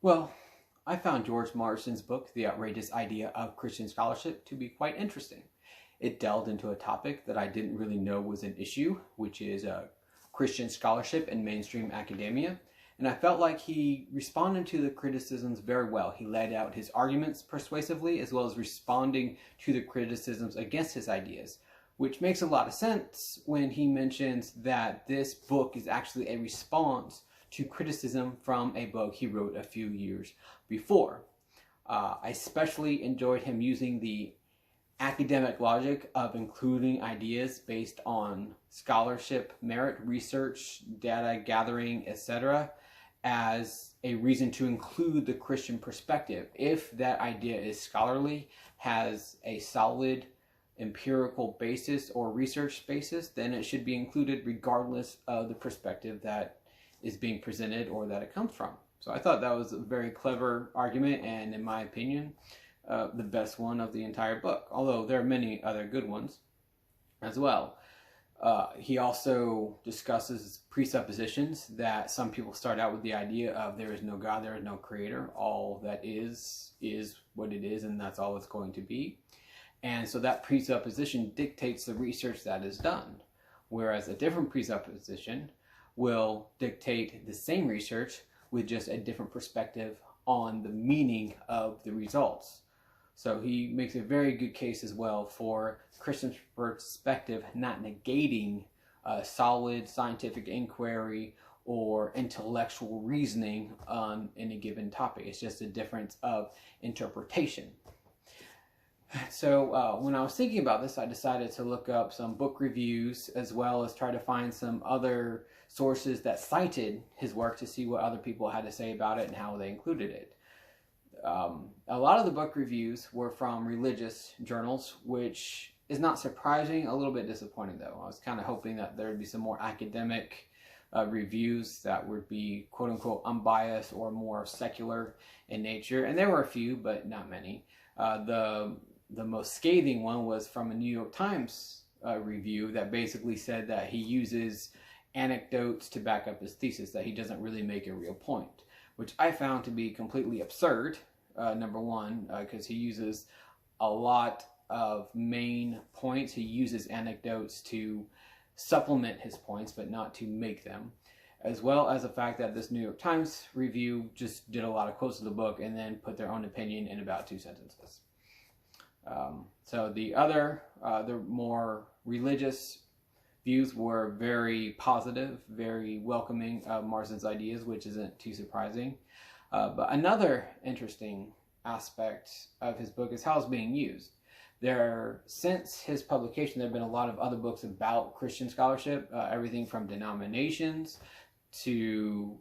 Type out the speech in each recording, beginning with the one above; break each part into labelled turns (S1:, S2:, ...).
S1: Well, I found George Marsden's book, The Outrageous Idea of Christian Scholarship, to be quite interesting. It delved into a topic that I didn't really know was an issue, which is Christian scholarship in mainstream academia. And I felt like he responded to the criticisms very well. He laid out his arguments persuasively, as well as responding to the criticisms against his ideas, which makes a lot of sense when he mentions that this book is actually a response to criticism from a book he wrote a few years before. I especially enjoyed him using the academic logic of including ideas based on scholarship, merit, research, data gathering, etc. as a reason to include the Christian perspective. If that idea is scholarly, has a solid empirical basis or research basis, then it should be included regardless of the perspective that is being presented or that it comes from. So I thought that was a very clever argument, and in my opinion, the best one of the entire book, although there are many other good ones as well. He also discusses presuppositions that some people start out with the idea of there is no God, there is no creator. All that is what it is, and that's all it's going to be. And so that presupposition dictates the research that is done, whereas a different presupposition will dictate the same research with just a different perspective on the meaning of the results. So he makes a very good case as well for Christian perspective not negating solid scientific inquiry or intellectual reasoning on any given topic. It's just a difference of interpretation. So when I was thinking about this, I decided to look up some book reviews as well as try to find some other sources that cited his work to see what other people had to say about it and how they included it. A lot of the book reviews were from religious journals, which is not surprising, a little bit disappointing though. I was kind of hoping that there would be some more academic reviews that would be quote-unquote unbiased or more secular in nature, and there were a few, but not many. The most scathing one was from a New York Times review that basically said that he uses anecdotes to back up his thesis, that he doesn't really make a real point, which I found to be completely absurd, number one, because he uses a lot of main points. He uses anecdotes to supplement his points, but not to make them, as well as the fact that this New York Times review just did a lot of quotes of the book and then put their own opinion in about 2 sentences. So the more religious views were very positive, very welcoming of Marsden's ideas, which isn't too surprising. But another interesting aspect of his book is how it's being used. Since his publication, there have been a lot of other books about Christian scholarship, everything from denominations to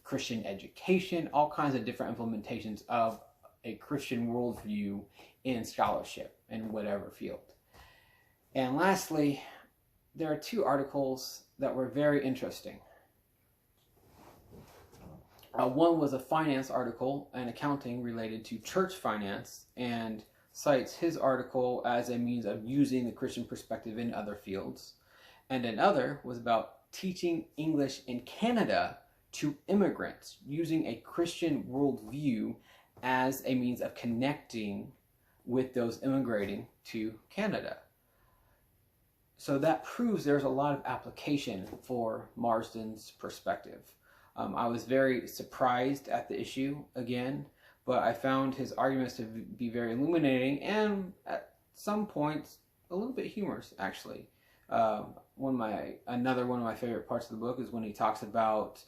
S1: Christian education, all kinds of different implementations of a Christian worldview in scholarship in whatever field. And lastly, there are 2 articles that were very interesting. One was a finance article, an accounting related to church finance, and cites his article as a means of using the Christian perspective in other fields. And another was about teaching English in Canada to immigrants, using a Christian worldview as a means of connecting with those immigrating to Canada. So that proves there's a lot of application for Marsden's perspective. I was very surprised at the issue again, but I found his arguments to be very illuminating and at some points a little bit humorous, actually. Another one of my favorite parts of the book is when he talks about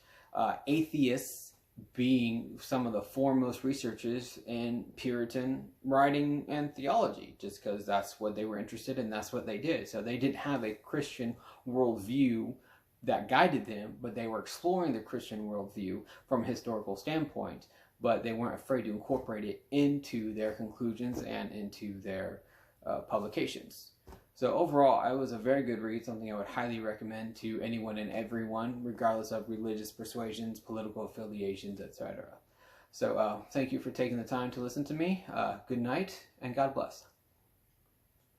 S1: atheists being some of the foremost researchers in Puritan writing and theology, just because that's what they were interested in, that's what they did. So they didn't have a Christian worldview that guided them, but they were exploring the Christian worldview from a historical standpoint, but they weren't afraid to incorporate it into their conclusions and into their publications. So overall, it was a very good read, something I would highly recommend to anyone and everyone, regardless of religious persuasions, political affiliations, etc. So thank you for taking the time to listen to me. Good night, and God bless.